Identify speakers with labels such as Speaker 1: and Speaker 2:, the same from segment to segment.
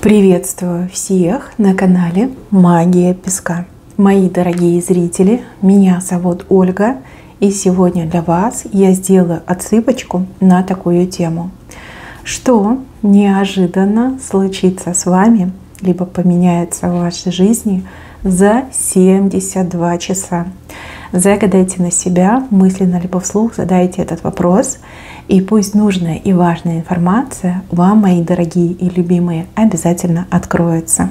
Speaker 1: Приветствую всех на канале Магия Песка. Мои дорогие зрители, меня зовут Ольга, и сегодня для вас я сделаю отсыпочку на такую тему. Что неожиданно случится с вами, либо поменяется в вашей жизни за 72 часа? Загадайте на себя, мысленно либо вслух задайте этот вопрос, и пусть нужная и важная информация вам, мои дорогие и любимые, обязательно откроется.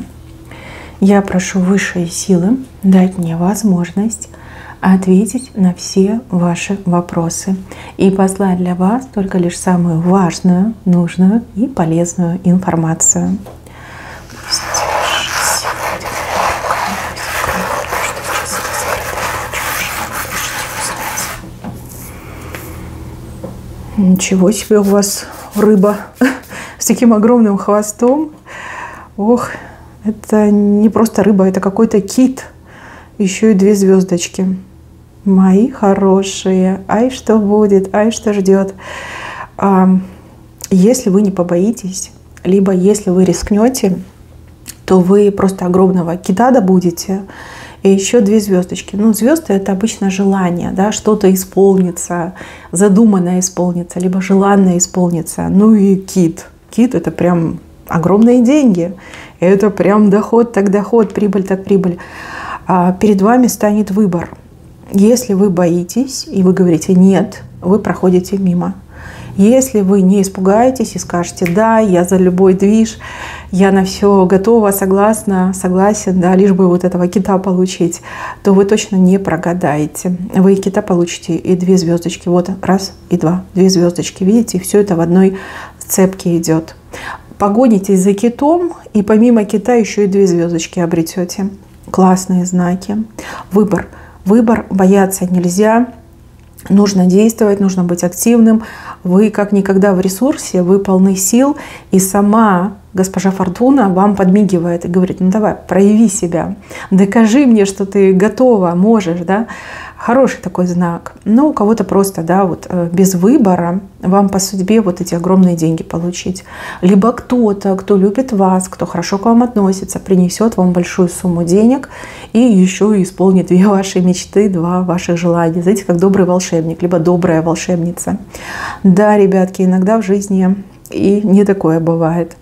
Speaker 1: Я прошу высшие силы дать мне возможность ответить на все ваши вопросы и послать для вас только лишь самую важную, нужную и полезную информацию. Ничего себе у вас рыба с таким огромным хвостом. Ох, это не просто рыба, это какой-то кит. Еще и 2 звездочки. Мои хорошие, ай, что будет, ай, что ждет. Если вы не побоитесь, либо если вы рискнете, то вы просто огромного кита добудете. И еще 2 звездочки. Ну, звезды — это обычно желание, да, что-то исполнится, задуманное исполнится, либо желанное исполнится. Ну и кит. Кит — это прям огромные деньги. Это прям доход так доход, прибыль так прибыль. Перед вами станет выбор. Если вы боитесь и вы говорите «нет», вы проходите мимо. Если вы не испугаетесь и скажете «да, я за любой движ», я на все готова, согласна, согласен, да, лишь бы вот этого кита получить, то вы точно не прогадаете. Вы и кита получите, и 2 звездочки. Вот раз и 2. 2 звездочки. Видите, все это в одной цепке идет. Погонитесь за китом, и помимо кита еще и 2 звездочки обретете. Классные знаки. Выбор. Выбор, бояться нельзя. Нужно действовать, нужно быть активным. Вы как никогда в ресурсе, вы полны сил. И сама госпожа Фортуна вам подмигивает и говорит: ну давай, прояви себя, докажи мне, что ты готова, можешь, да. Хороший такой знак. Но у кого-то просто, да, вот без выбора вам по судьбе вот эти огромные деньги получить. Либо кто-то, кто любит вас, кто хорошо к вам относится, принесет вам большую сумму денег и еще исполнит 2 ваши мечты, 2 ваших желания. Знаете, как добрый волшебник, либо добрая волшебница. Да, ребятки, иногда в жизни и не такое бывает.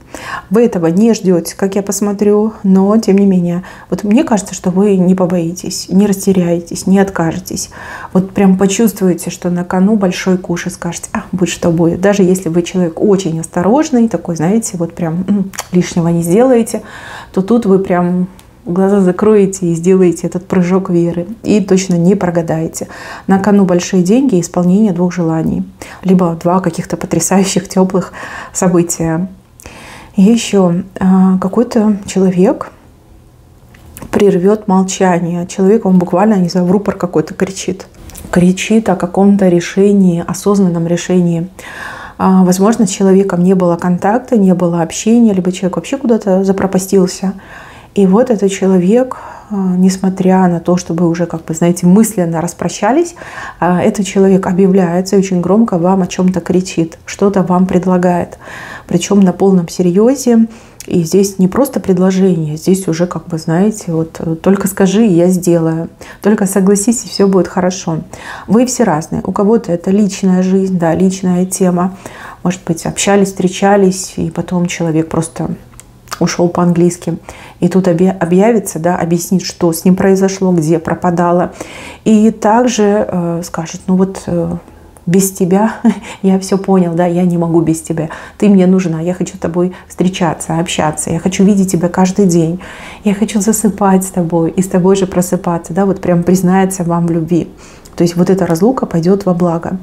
Speaker 1: Вы этого не ждете, как я посмотрю, но тем не менее. Вот мне кажется, что вы не побоитесь, не растеряетесь, не откажетесь. Вот прям почувствуете, что на кону большой куш и скажете: будь что будет. Даже если вы человек очень осторожный, такой, знаете, вот прям лишнего не сделаете, то тут вы прям глаза закроете и сделаете этот прыжок веры. И точно не прогадаете. На кону большие деньги и исполнение 2 желаний. Либо 2 каких-то потрясающих, теплых события. И еще какой-то человек прервет молчание. Человек, он буквально, не знаю, в рупор какой-то кричит. Кричит о каком-то решении, осознанном решении. Возможно, с человеком не было контакта, не было общения, либо человек вообще куда-то запропастился. И вот этот человек, несмотря на то, что вы уже, как бы, знаете, мысленно распрощались, этот человек объявляется и очень громко вам о чем-то кричит, что-то вам предлагает. Причем на полном серьезе. И здесь не просто предложение, здесь уже, как бы, знаете, вот только скажи, и я сделаю. Только согласись, и все будет хорошо. Вы все разные. У кого-то это личная жизнь, да, личная тема. Может быть, общались, встречались, и потом человек просто ушел по-английски. И тут объявится, да, объяснит, что с ним произошло, где пропадало. И также скажет: ну вот без тебя я все понял, да, я не могу без тебя. Ты мне нужна, я хочу с тобой встречаться, общаться, я хочу видеть тебя каждый день. Я хочу засыпать с тобой и с тобой же просыпаться, да, вот прям признается вам в любви. То есть вот эта разлука пойдет во благо.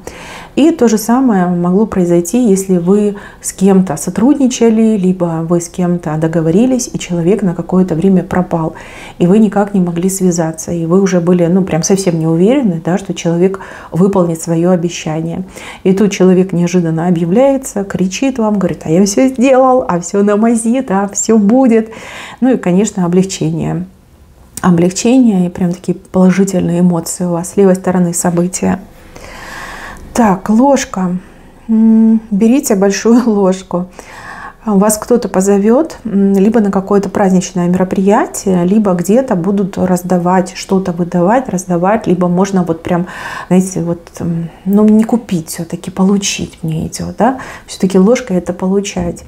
Speaker 1: И то же самое могло произойти, если вы с кем-то сотрудничали, либо вы с кем-то договорились, и человек на какое-то время пропал, и вы никак не могли связаться, и вы уже были, ну, прям совсем не уверены, да, что человек выполнит свое обещание. И тут человек неожиданно объявляется, кричит вам, говорит: а я все сделал, а все на мази, да, все будет. Ну и, конечно, облегчение. Облегчение и прям такие положительные эмоции у вас с левой стороны события. Так, ложка. Берите большую ложку. Вас кто-то позовет либо на какое-то праздничное мероприятие, либо где-то будут раздавать, что-то выдавать, раздавать, либо можно вот прям, знаете, вот, ну, не купить, все-таки получить мне идет, да, все-таки ложкой это получать.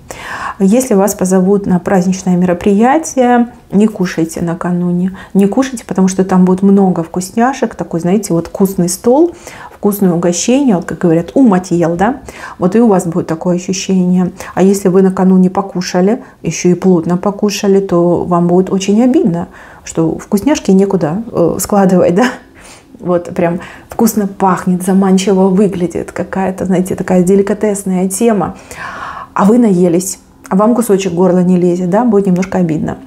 Speaker 1: Если вас позовут на праздничное мероприятие, не кушайте накануне, не кушайте, потому что там будет много вкусняшек, такой, знаете, вот вкусный стол, вкусное угощение, вот как говорят, умать ел, да, вот и у вас будет такое ощущение. А если вы накануне покушали, еще и плотно покушали, то вам будет очень обидно, что вкусняшки некуда складывать, да. Вот прям вкусно пахнет, заманчиво выглядит, какая-то, знаете, такая деликатесная тема, а вы наелись, а вам кусочек горла не лезет, да, будет немножко обидно.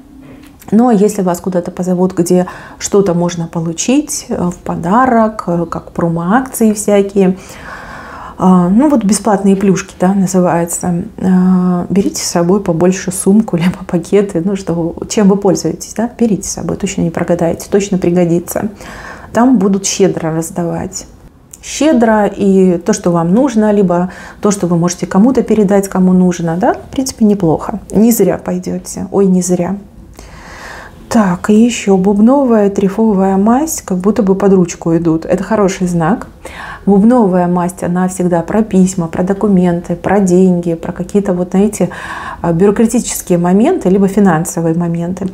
Speaker 1: Но если вас куда-то позовут, где что-то можно получить в подарок, как промо-акции всякие, ну вот бесплатные плюшки, да, называется, берите с собой побольше сумку, либо пакеты, ну что, чем вы пользуетесь, да, берите с собой, точно не прогадаете, точно пригодится. Там будут щедро раздавать. Щедро и то, что вам нужно, либо то, что вы можете кому-то передать, кому нужно, да, в принципе, неплохо. Не зря пойдете, ой, не зря. Так, и еще бубновая трифовая мазь, как будто бы под ручку идут. Это хороший знак. Бубновая масть, она всегда про письма, про документы, про деньги, про какие-то, вот, знаете, бюрократические моменты, либо финансовые моменты.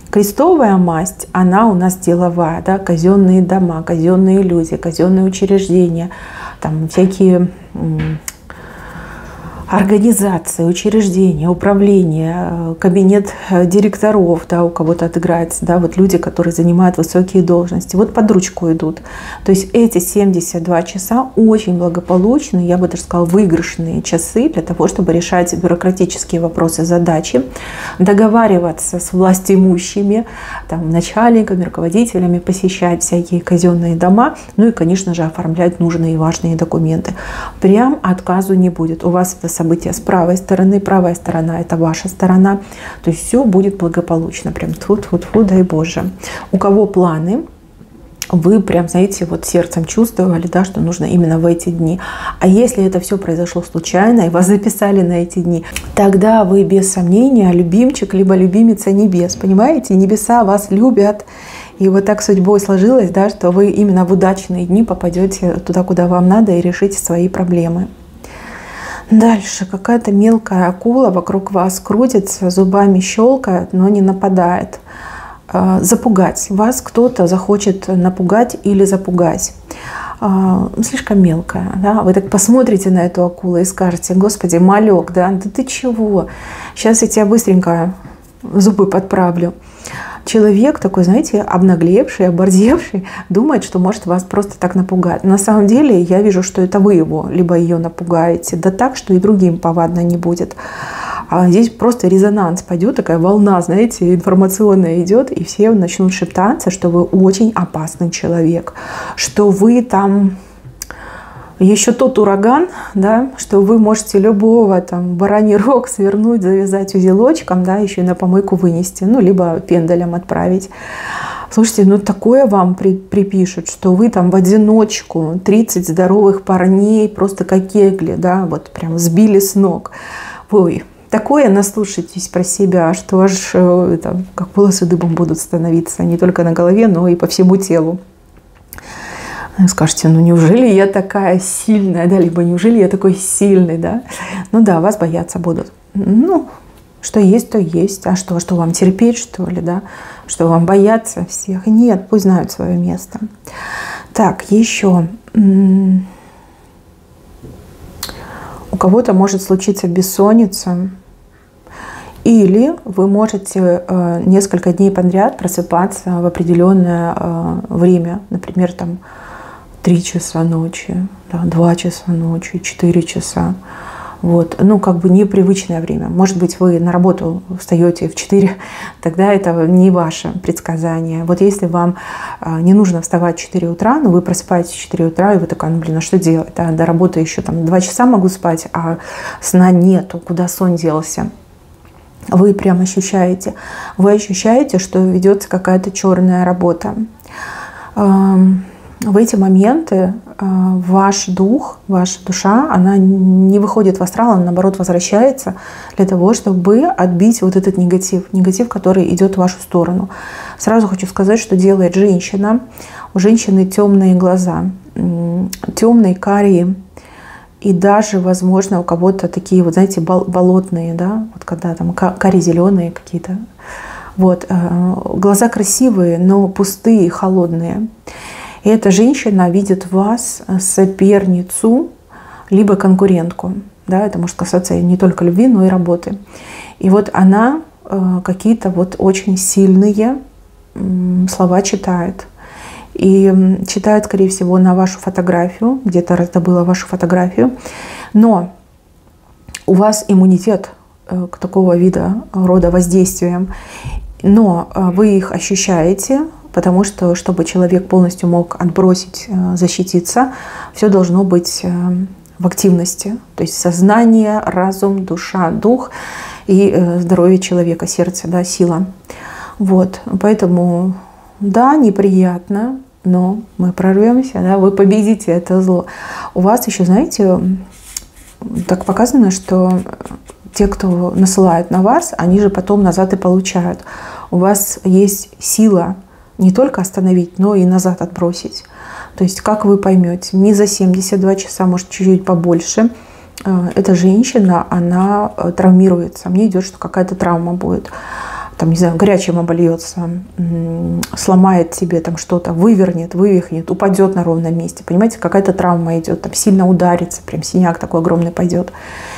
Speaker 1: Крестовая масть, она у нас деловая, да, казенные дома, казенные люди, казенные учреждения, там всякие организации, учреждения, управления, кабинет директоров, да, у кого-то отыграется, да, вот люди, которые занимают высокие должности, вот под ручку идут. То есть эти 72 часа очень благополучные, я бы даже сказала, выигрышные часы для того, чтобы решать бюрократические вопросы, задачи, договариваться с властимущими, там, начальниками, руководителями, посещать всякие казенные дома, ну и, конечно же, оформлять нужные и важные документы. Прям отказу не будет. У вас это события с правой стороны, правая сторона – это ваша сторона. То есть все будет благополучно. Прям тьфу-тьфу-тьфу, дай Боже. У кого планы, вы прям, знаете, вот сердцем чувствовали, да, что нужно именно в эти дни. А если это все произошло случайно, и вас записали на эти дни, тогда вы без сомнения любимчик, либо любимица небес. Понимаете? Небеса вас любят. И вот так судьбой сложилось, да, что вы именно в удачные дни попадете туда, куда вам надо, и решите свои проблемы. Дальше какая-то мелкая акула вокруг вас крутится, зубами щелкает, но не нападает. Запугать. Вас кто-то захочет напугать или запугать. Слишком мелкая. Да? Вы так посмотрите на эту акулу и скажете: Господи, малек, да ты чего? Сейчас я тебя быстренько зубы подправлю. Человек такой, знаете, обнаглевший, оборзевший, думает, что может вас просто так напугать. На самом деле я вижу, что это вы его, либо ее напугаете, да так, что и другим повадно не будет. А здесь просто резонанс пойдет, такая волна, знаете, информационная идет, и все начнут шептаться, что вы очень опасный человек, что вы там еще тот ураган, да, что вы можете любого там бараний рог свернуть, завязать узелочком, да, еще и на помойку вынести, ну, либо пендалем отправить. Слушайте, ну такое вам припишут, что вы там в одиночку 30 здоровых парней просто как кегли, да, вот прям сбили с ног. Ой, такое наслушайтесь про себя, что аж там, как волосы дыбом будут становиться не только на голове, но и по всему телу. Скажете, ну неужели я такая сильная, да, либо неужели я такой сильный, да? Ну да, вас бояться будут. Ну, что есть, то есть. А что вам терпеть, что ли, да? Что вам бояться всех? Нет, пусть знают свое место. Так, еще. У кого-то может случиться бессонница. Или вы можете несколько дней подряд просыпаться в определенное время. Например, там 3 часа ночи, да, 2 часа ночи, 4 часа. Вот. Ну, как бы непривычное время. Может быть, вы на работу встаете в 4, тогда это не ваше предсказание. Вот если вам не нужно вставать в 4 утра, но вы просыпаетесь в 4 утра, и вы такая, ну, блин, а что делать? Да, до работы еще там 2 часа могу спать, а сна нету, куда сон делся? Вы прям ощущаете, что ведется какая-то черная работа. в эти моменты ваш дух, ваша душа, она не выходит в астрал, она наоборот возвращается для того, чтобы отбить вот этот негатив, который идет в вашу сторону. Сразу хочу сказать, что делает женщина. У женщины темные глаза, темные, карие, и даже, возможно, у кого-то такие, вот знаете, болотные, да, вот когда там карие-зеленые какие-то. Вот. Глаза красивые, но пустые, холодные. И эта женщина видит в вас соперницу, либо конкурентку. Да, это может касаться не только любви, но и работы. И вот она какие-то вот очень сильные слова читает. И читает, скорее всего, на вашу фотографию, где-то раздобыла вашу фотографию. Но у вас иммунитет к такого вида рода воздействиям. Но вы их ощущаете, потому что, чтобы человек полностью мог отбросить, защититься, все должно быть в активности. То есть сознание, разум, душа, дух и здоровье человека, сердце, да, сила. Вот. Поэтому, да, неприятно, но мы прорвемся, да, вы победите это зло. У вас еще, знаете, так показано, что те, кто насылают на вас, они же потом назад и получают. У вас есть сила не только остановить, но и назад отбросить. То есть, как вы поймете, не за 72 часа, может, чуть-чуть побольше, эта женщина, она травмируется. Мне идет, что какая-то травма будет. Там, не знаю, горячим обольется, сломает себе там что-то, вывернет, вывихнет, упадет на ровном месте. Понимаете, какая-то травма идет, там сильно ударится, прям синяк такой огромный пойдет.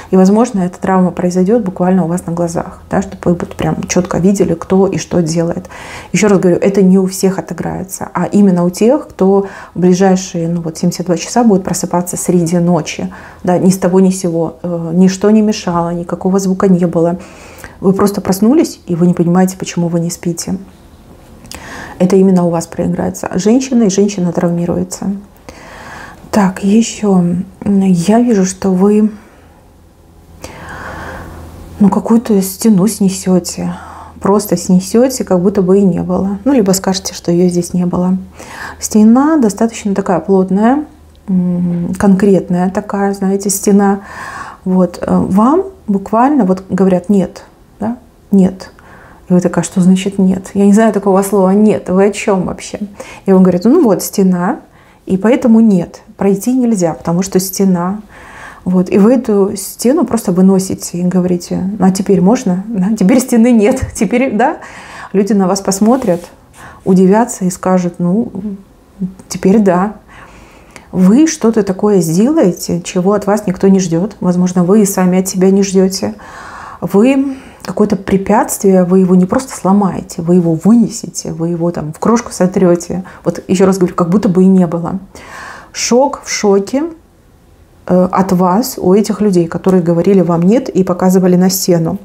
Speaker 1: И, возможно, эта травма произойдет буквально у вас на глазах, да, чтобы вы прям четко видели, кто и что делает. Еще раз говорю, это не у всех отыграется, а именно у тех, кто в ближайшие 72 часа будет просыпаться среди ночи. Да, ни с того ни с сего, ничто не мешало, никакого звука не было. Вы просто проснулись, и вы не понимаете, почему вы не спите. Это именно у вас проиграется. Женщина, и женщина травмируется. Так, еще. Я вижу, что вы какую-то стену снесете. Просто снесете, как будто бы и не было. Либо скажете, что ее здесь не было. Стена достаточно такая плотная, конкретная такая, знаете, стена. Вот. Вам буквально вот говорят «нет». Да? Нет. И вы такая, что значит нет? Я не знаю такого слова нет. Вы о чем вообще? И он говорит, вот стена, и поэтому нет. Пройти нельзя, потому что стена. Вот. И вы эту стену просто выносите и говорите, а теперь можно? Да? Теперь стены нет. Теперь, да? Люди на вас посмотрят, удивятся и скажут, теперь да. Вы что-то такое сделаете, чего от вас никто не ждет. Возможно, вы и сами от себя не ждете. Вы какое-то препятствие, вы его не просто сломаете, вы его вынесете, вы его там в крошку сотрете. Вот еще раз говорю, как будто бы и не было. Шок в шоке от вас, у этих людей, которые говорили вам нет и показывали на стену.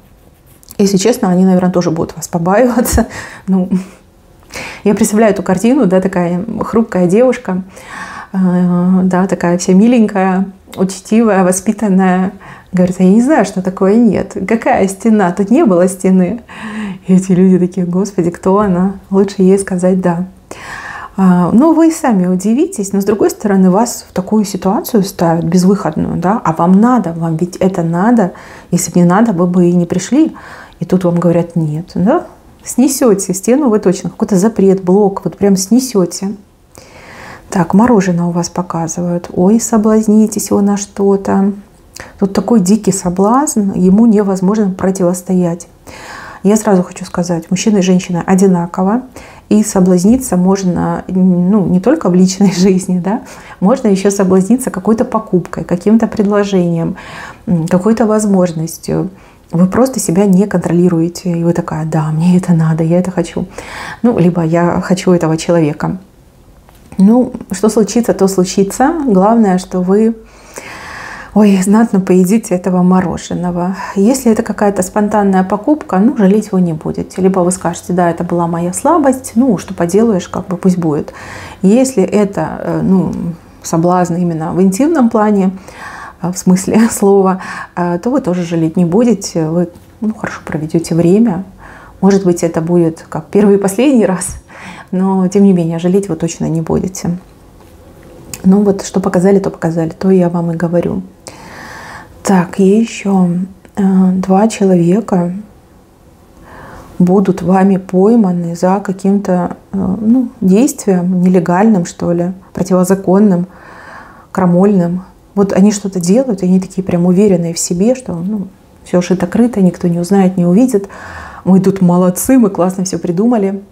Speaker 1: Если честно, они, наверное, тоже будут вас побаиваться. Я представляю эту картину, да, такая хрупкая девушка, да, такая вся миленькая, учтивая, воспитанная. Говорит, я не знаю, что такое нет. Какая стена? Тут не было стены. И эти люди такие, господи, кто она? Лучше ей сказать да. Вы сами удивитесь, но с другой стороны вас в такую ситуацию ставят безвыходную, да? А вам надо, вам ведь это надо. Если бы не надо, вы бы и не пришли. И тут вам говорят нет, да? Снесете стену вы точно, какой-то запрет, блок, вот прям снесете. Так, мороженое у вас показывают. Ой, соблазнитесь вы на что-то. Тут такой дикий соблазн, ему невозможно противостоять. Я сразу хочу сказать, мужчина и женщина одинаково. И соблазниться можно не только в личной жизни, да, можно еще соблазниться какой-то покупкой, каким-то предложением, какой-то возможностью. Вы просто себя не контролируете. И вы такая, да, мне это надо, я это хочу. Либо я хочу этого человека. Что случится, то случится. Главное, что вы знатно поедите этого мороженого. Если это какая-то спонтанная покупка, жалеть вы не будете. Либо вы скажете, да, это была моя слабость, что поделаешь, пусть будет. Если это, соблазн именно в интимном плане, в смысле слова, то вы тоже жалеть не будете. Вы, хорошо проведете время. Может быть, это будет как первый и последний раз, но, тем не менее, жалеть вы точно не будете. Ну вот, что показали, то я вам и говорю. Так, и еще 2 человека будут вами пойманы за каким-то действием нелегальным, что ли, противозаконным, крамольным. Вот они что-то делают, и они такие прям уверенные в себе, что все шито-крыто, никто не узнает, не увидит. Мы тут молодцы, мы классно все придумали.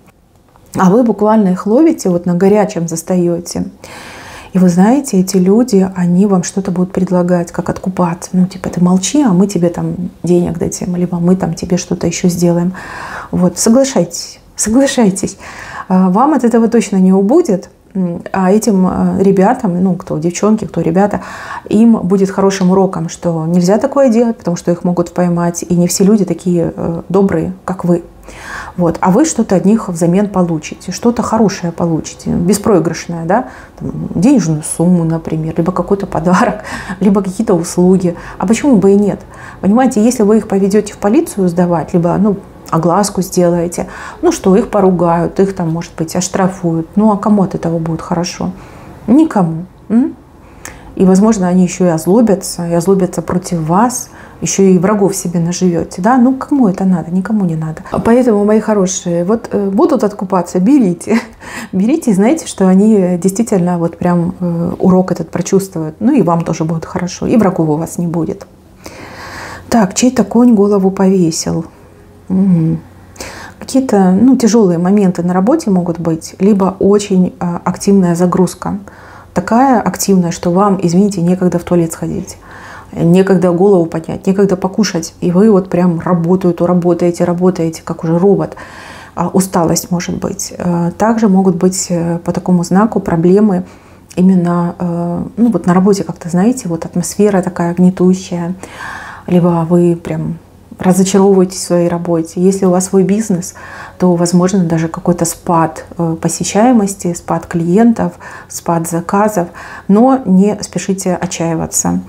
Speaker 1: А вы буквально их ловите, вот на горячем застаете. И вы знаете, эти люди, они вам что-то будут предлагать, как откупаться. Ну, типа, ты молчи, а мы тебе там денег дадим, либо мы там тебе что-то еще сделаем. Вот, соглашайтесь, соглашайтесь. Вам от этого точно не убудет, а этим ребятам, кто девчонки, кто ребята, им будет хорошим уроком, что нельзя такое делать, потому что их могут поймать, и не все люди такие добрые, как вы. Вот. А вы что-то от них взамен получите, что-то хорошее получите, беспроигрышное, да? Там, денежную сумму, например, либо какой-то подарок, либо какие-то услуги. А почему бы и нет? Понимаете, если вы их поведете в полицию сдавать, либо огласку сделаете, что их поругают, их там, может быть, оштрафуют. А кому от этого будет хорошо? Никому. И, возможно, они еще и озлобятся против вас, еще и врагов себе наживете. Да? Кому это надо? Никому не надо. Поэтому, мои хорошие, вот будут откупаться, берите. Берите и знаете, что они действительно вот прям урок этот прочувствуют. И вам тоже будет хорошо, и врагов у вас не будет. Так, чей-то конь голову повесил. Какие-то тяжелые моменты на работе могут быть, либо очень активная загрузка. Такая активная, что вам, извините, некогда в туалет сходить, некогда голову поднять, некогда покушать. И вы вот прям работаете, как уже робот. Усталость может быть. Также могут быть по такому знаку проблемы именно вот на работе, как-то, знаете, вот атмосфера такая гнетущая, либо вы прям разочаровываетесь в своей работе. Если у вас свой бизнес, то, возможно, даже какой-то спад посещаемости, спад клиентов, спад заказов. Но не спешите отчаиваться.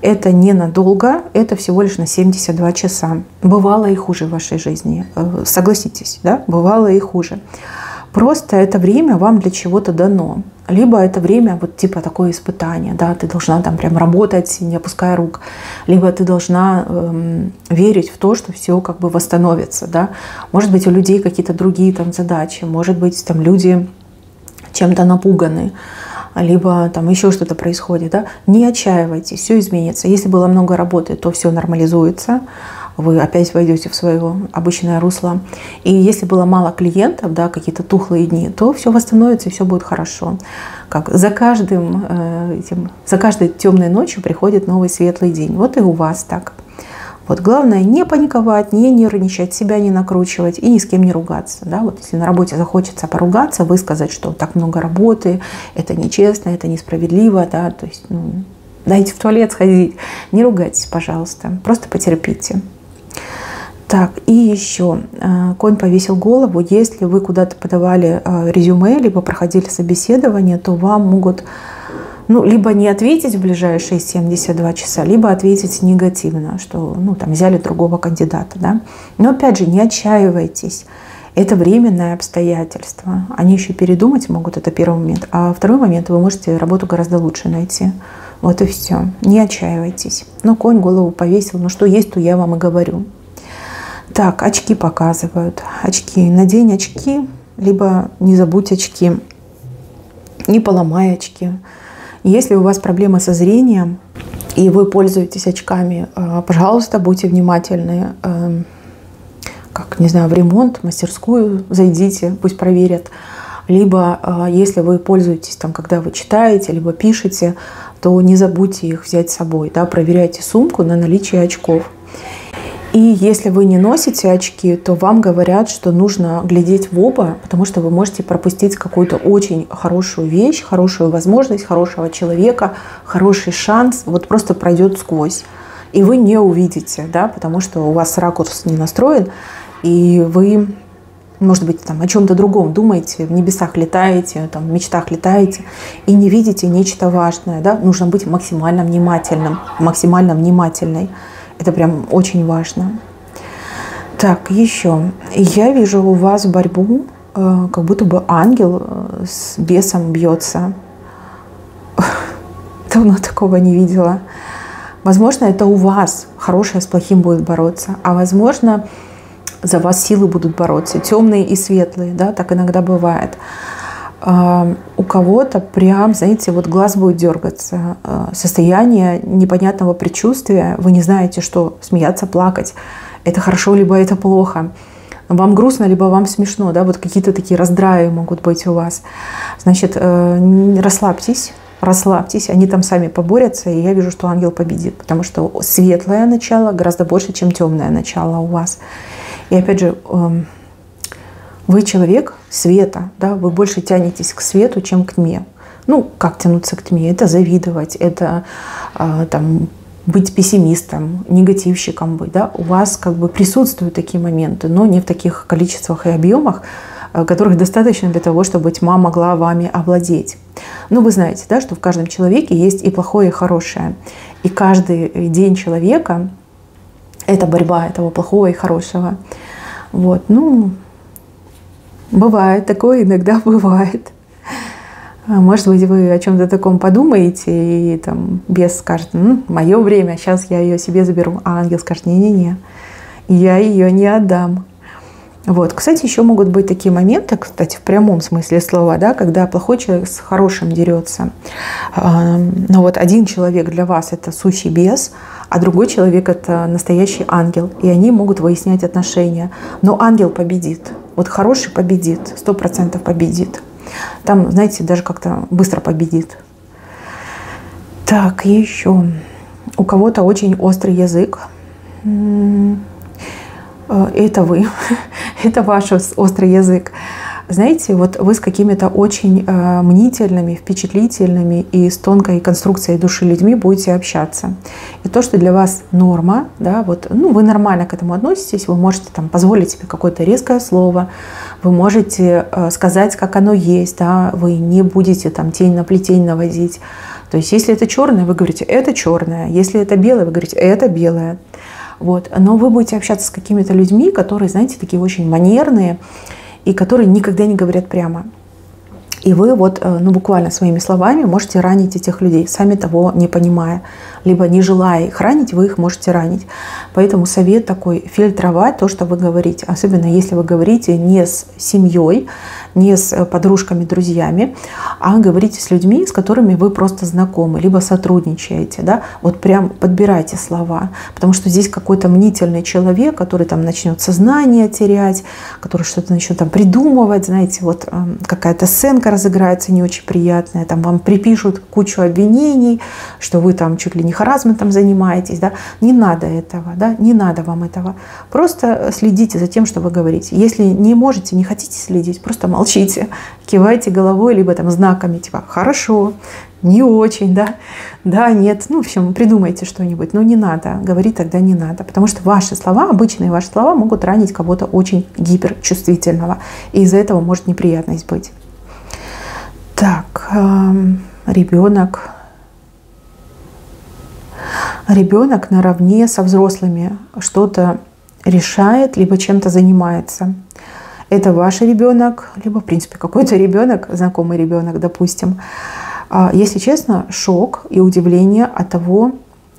Speaker 1: Это ненадолго, это всего лишь на 72 часа. Бывало и хуже в вашей жизни. Согласитесь, да? Бывало и хуже. Просто это время вам для чего-то дано. Либо это время вот типа такое испытание, да, ты должна там прям работать, не опуская рук. Либо ты должна верить в то, что все как бы восстановится, да. Может быть, у людей какие-то другие там задачи, может быть, там люди чем-то напуганы, либо там еще что-то происходит, да. Не отчаивайтесь, все изменится. Если было много работы, то все нормализуется. Вы опять войдете в свое обычное русло. И если было мало клиентов, да, какие-то тухлые дни, то все восстановится и все будет хорошо. Как за каждой темной ночью приходит новый светлый день. Вот и у вас так. Вот главное не паниковать, не нервничать, себя не накручивать и ни с кем не ругаться. Да? Вот если на работе захочется поругаться, высказать, что так много работы, это нечестно, это несправедливо, да? То есть дайте в туалет сходить, не ругайтесь, пожалуйста, просто потерпите. Так, и еще конь повесил голову. Если вы куда-то подавали резюме, либо проходили собеседование, то вам могут либо не ответить в ближайшие 72 часа, либо ответить негативно, что там взяли другого кандидата. Да? Но опять же, не отчаивайтесь. Это временное обстоятельство. Они еще передумать могут, это первый момент. А второй момент, вы можете работу гораздо лучше найти. Вот и все. Не отчаивайтесь. Конь голову повесил. Что есть, то я вам и говорю. Так, очки показывают. Очки. Надень очки, либо не забудь очки. Не поломай очки. Если у вас проблемы со зрением, и вы пользуетесь очками, пожалуйста, будьте внимательны. В ремонт, в мастерскую зайдите, пусть проверят. Либо, если вы пользуетесь, когда вы читаете, либо пишете, то не забудьте их взять с собой. Да? Проверяйте сумку на наличие очков. И если вы не носите очки, то вам говорят, что нужно глядеть в оба, потому что вы можете пропустить какую-то очень хорошую вещь, хорошую возможность, хорошего человека, хороший шанс, вот просто пройдет сквозь. И вы не увидите, да, потому что у вас ракурс не настроен, и вы, может быть, о чем-то другом думаете, в небесах летаете, в мечтах летаете, и не видите нечто важное. Да? Нужно быть максимально внимательным, максимально внимательной. Это прям очень важно. Так, еще. Я вижу у вас борьбу, как будто бы ангел с бесом бьется. давно такого не видела. Возможно, это у вас хорошее с плохим будет бороться, а возможно, за вас силы будут бороться, темные и светлые, да, так иногда бывает. У кого-то прям, знаете, вот глаз будет дергаться, состояние непонятного предчувствия, вы не знаете, что смеяться, плакать, это хорошо, либо это плохо. Вам грустно, либо вам смешно, да, вот какие-то такие раздраи могут быть у вас. Значит, расслабьтесь, расслабьтесь, они там сами поборются, и я вижу, что ангел победит, потому что светлое начало гораздо больше, чем темное начало у вас. И опять же, вы человек света, да, вы больше тянетесь к свету, чем к тьме. Ну, как тянуться к тьме? Это завидовать, это там, быть пессимистом, негативщиком быть. Да? У вас как бы присутствуют такие моменты, но не в таких количествах и объемах, которых достаточно для того, чтобы тьма могла вами овладеть. Но вы знаете, да, что в каждом человеке есть и плохое, и хорошее. И каждый день человека – это борьба этого плохого и хорошего. Вот, ну, бывает такое, иногда бывает. Может быть, вы о чем-то таком подумаете, и там бес скажет: мое время, сейчас я ее себе заберу. А ангел скажет: не-не-не, я ее не отдам. Вот. Кстати, еще могут быть такие моменты, кстати, в прямом смысле слова, да, когда плохой человек с хорошим дерется. Но вот один человек для вас – это сущий бес, а другой человек – это настоящий ангел. И они могут выяснять отношения. Но ангел победит. Вот хороший победит, 100% победит. Там, знаете, даже как-то быстро победит. Так, еще. У кого-то очень острый язык. Это вы. Это ваш острый язык. Знаете, вот вы с какими-то очень мнительными, впечатлительными и с тонкой конструкцией души людьми будете общаться. И то, что для вас норма, да, вот, ну, вы нормально к этому относитесь, вы можете там позволить себе какое-то резкое слово, вы можете сказать, как оно есть, да, вы не будете там тень на плетень наводить. То есть, если это черное, вы говорите: это черное. Если это белое, вы говорите: это белое. Вот. Но вы будете общаться с какими-то людьми, которые, знаете, такие очень манерные, и которые никогда не говорят прямо. И вы вот, ну, буквально своими словами можете ранить этих людей, сами того не понимая. Либо не желая их ранить, вы их можете ранить. Поэтому совет такой: фильтровать то, что вы говорите. Особенно если вы говорите не с семьей, не с подружками, друзьями, а говорите с людьми, с которыми вы просто знакомы, либо сотрудничаете. Да? Вот прям подбирайте слова. Потому что здесь какой-то мнительный человек, который там начнет сознание терять, который что-то начнет там придумывать, знаете, вот какая-то сценка разыграется не очень приятная, там вам припишут кучу обвинений, что вы там чуть ли не харассментом занимаетесь. Да? Не надо этого, да? Не надо вам этого. Просто следите за тем, что вы говорите. Если не можете, не хотите следить, просто молчите, кивайте головой, либо там знаками, типа «хорошо», «не очень», да, «да», «нет». Ну, в общем, придумайте что-нибудь. Но не надо, говорить тогда не надо. Потому что ваши слова, обычные ваши слова могут ранить кого-то очень гиперчувствительного. И из-за этого может неприятность быть. Так, ребенок. Ребенок наравне со взрослыми что-то решает, либо чем-то занимается. Это ваш ребенок, либо, в принципе, какой-то ребенок, знакомый ребенок, допустим. Если честно, шок и удивление от того,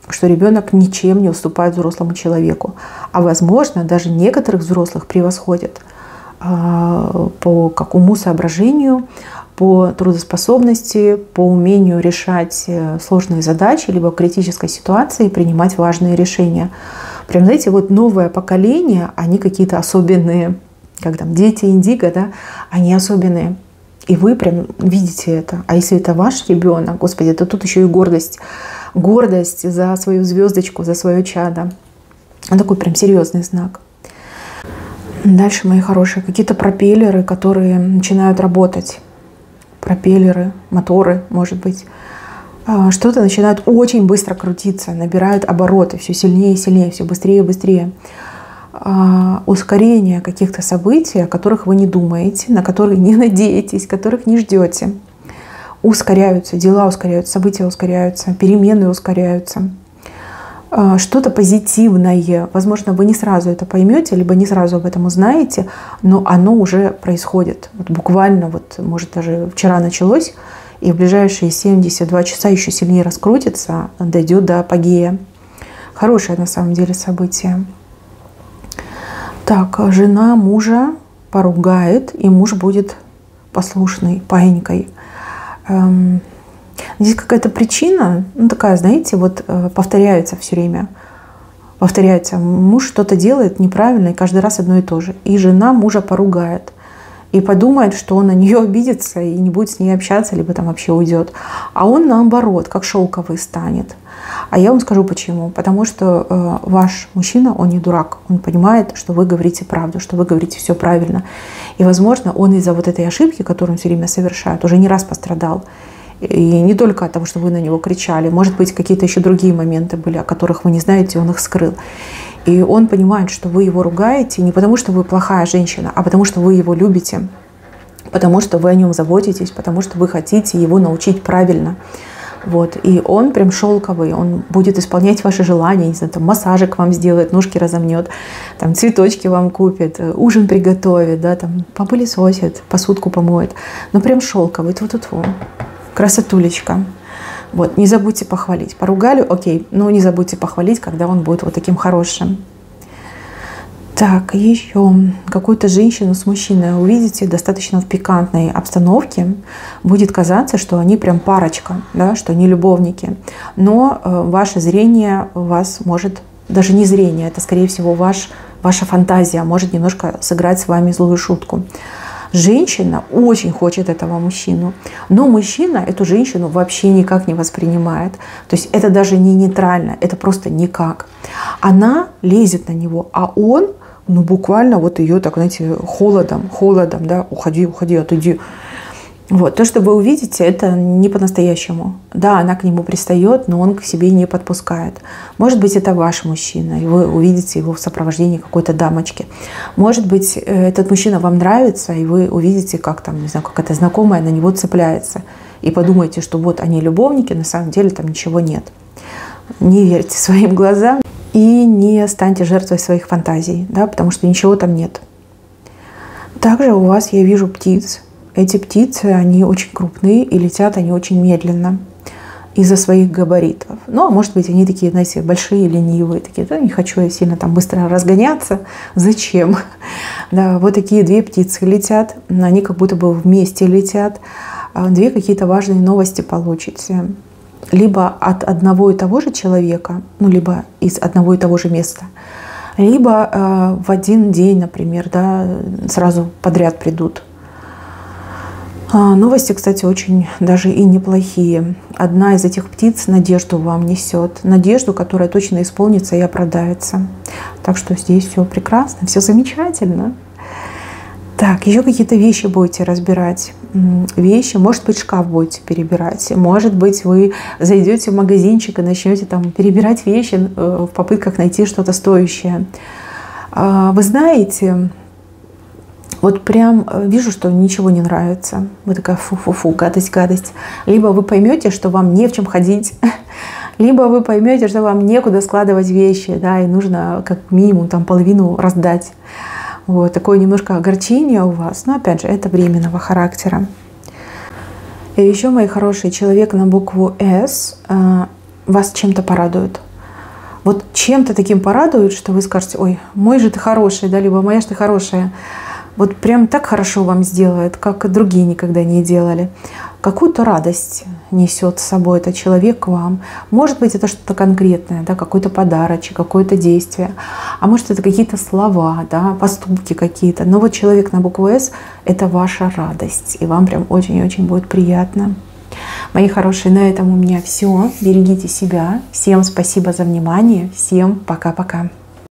Speaker 1: что ребенок ничем не уступает взрослому человеку. А возможно, даже некоторых взрослых превосходит по какому соображению, по трудоспособности, по умению решать сложные задачи, либо в критической ситуации принимать важные решения. Прям, знаете, вот новое поколение, они какие-то особенные, как там дети индиго, да, они особенные. И вы прям видите это. А если это ваш ребенок, господи, то тут еще и гордость. Гордость за свою звездочку, за свое чадо. Такой прям серьезный знак. Дальше, мои хорошие, какие-то пропеллеры, которые начинают работать. Пропеллеры, моторы, может быть. Что-то начинает очень быстро крутиться, набирают обороты, все сильнее и сильнее, все быстрее и быстрее. Ускорение каких-то событий, о которых вы не думаете, на которые не надеетесь, которых не ждете. Ускоряются, дела ускоряются, события ускоряются, перемены ускоряются. Что-то позитивное. Возможно, вы не сразу это поймете, либо не сразу об этом узнаете, но оно уже происходит. Вот буквально, вот, может, даже вчера началось, и в ближайшие 72 часа еще сильнее раскрутится, дойдет до апогея. Хорошее на самом деле событие. Так, жена мужа поругает, и муж будет послушный, паинькой. Здесь какая-то причина, ну такая, знаете, вот повторяется все время. Повторяется, муж что-то делает неправильно, и каждый раз одно и то же. И жена мужа поругает. И подумает, что он на нее обидится и не будет с ней общаться, либо там вообще уйдет. А он наоборот, как шелковый станет. А я вам скажу почему. Потому что ваш мужчина, он не дурак. Он понимает, что вы говорите правду, что вы говорите все правильно. И, возможно, он из-за вот этой ошибки, которую он все время совершает, уже не раз пострадал. И не только от того, что вы на него кричали. Может быть, какие-то еще другие моменты были, о которых вы не знаете, он их скрыл. И он понимает, что вы его ругаете не потому, что вы плохая женщина, а потому, что вы его любите, потому что вы о нем заботитесь, потому что вы хотите его научить правильно. Вот. И он прям шелковый, он будет исполнять ваши желания, не знаю, там, массажик вам сделает, ножки разомнет, там, цветочки вам купит, ужин приготовит, да, там, попылесосит, посудку помоет. Но прям шелковый, тьфу-тьфу-тьфу. Красотулечка. Вот, не забудьте похвалить. Поругали, окей, но не забудьте похвалить, когда он будет вот таким хорошим. Так, еще какую-то женщину с мужчиной увидите достаточно в пикантной обстановке. Будет казаться, что они прям парочка, да, что они любовники. Но ваше зрение вас может, даже не зрение, это скорее всего ваша фантазия может немножко сыграть с вами злую шутку. Женщина очень хочет этого мужчину, но мужчина эту женщину вообще никак не воспринимает. То есть это даже не нейтрально, это просто никак. Она лезет на него, а он, ну буквально вот ее так, знаете, холодом, да, уходи, отойди. Вот, то, что вы увидите, это не по-настоящему. Да, она к нему пристает, но он к себе не подпускает. Может быть, это ваш мужчина, и вы увидите его в сопровождении какой-то дамочки. Может быть, этот мужчина вам нравится, и вы увидите, как там, не знаю, какая-то знакомая на него цепляется. И подумаете, что вот они любовники, на самом деле там ничего нет. Не верьте своим глазам и не станьте жертвой своих фантазий, да, потому что ничего там нет. Также у вас я вижу птиц. Эти птицы, они очень крупные и летят они очень медленно из-за своих габаритов. Ну, а может быть, они такие, знаете, большие, ленивые, такие, да, не хочу я сильно там быстро разгоняться. Зачем? Да, вот такие две птицы летят, они как будто бы вместе летят. Две какие-то важные новости получите. Либо от одного и того же человека, ну, либо из одного и того же места, либо в один день, например, да, сразу подряд придут. Новости, кстати, очень даже и неплохие. Одна из этих птиц надежду вам несет. Надежду, которая точно исполнится и оправдается. Так что здесь все прекрасно, все замечательно. Так, еще какие-то вещи будете разбирать. Вещи, может быть, шкаф будете перебирать. Может быть, вы зайдете в магазинчик и начнете там перебирать вещи в попытках найти что-то стоящее. Вы знаете... Вот прям вижу, что ничего не нравится. Вы такая фу-фу-фу, гадость. Либо вы поймете, что вам не в чем ходить, либо вы поймете, что вам некуда складывать вещи, да, и нужно как минимум там половину раздать. Вот такое немножко огорчение у вас. Но опять же, это временного характера. И еще, мои хорошие, человек на букву «С» вас чем-то порадует. Вот чем-то таким порадует, что вы скажете: ой, мой же ты хороший, да, либо моя же ты хорошая. Вот прям так хорошо вам сделает, как другие никогда не делали. Какую-то радость несет с собой этот человек к вам. Может быть, это что-то конкретное, да, какой-то подарочек, какое-то действие. А может, это какие-то слова, да, поступки какие-то. Но вот человек на букву «С» — это ваша радость. И вам прям очень-очень будет приятно. Мои хорошие, на этом у меня все. Берегите себя. Всем спасибо за внимание. Всем пока-пока.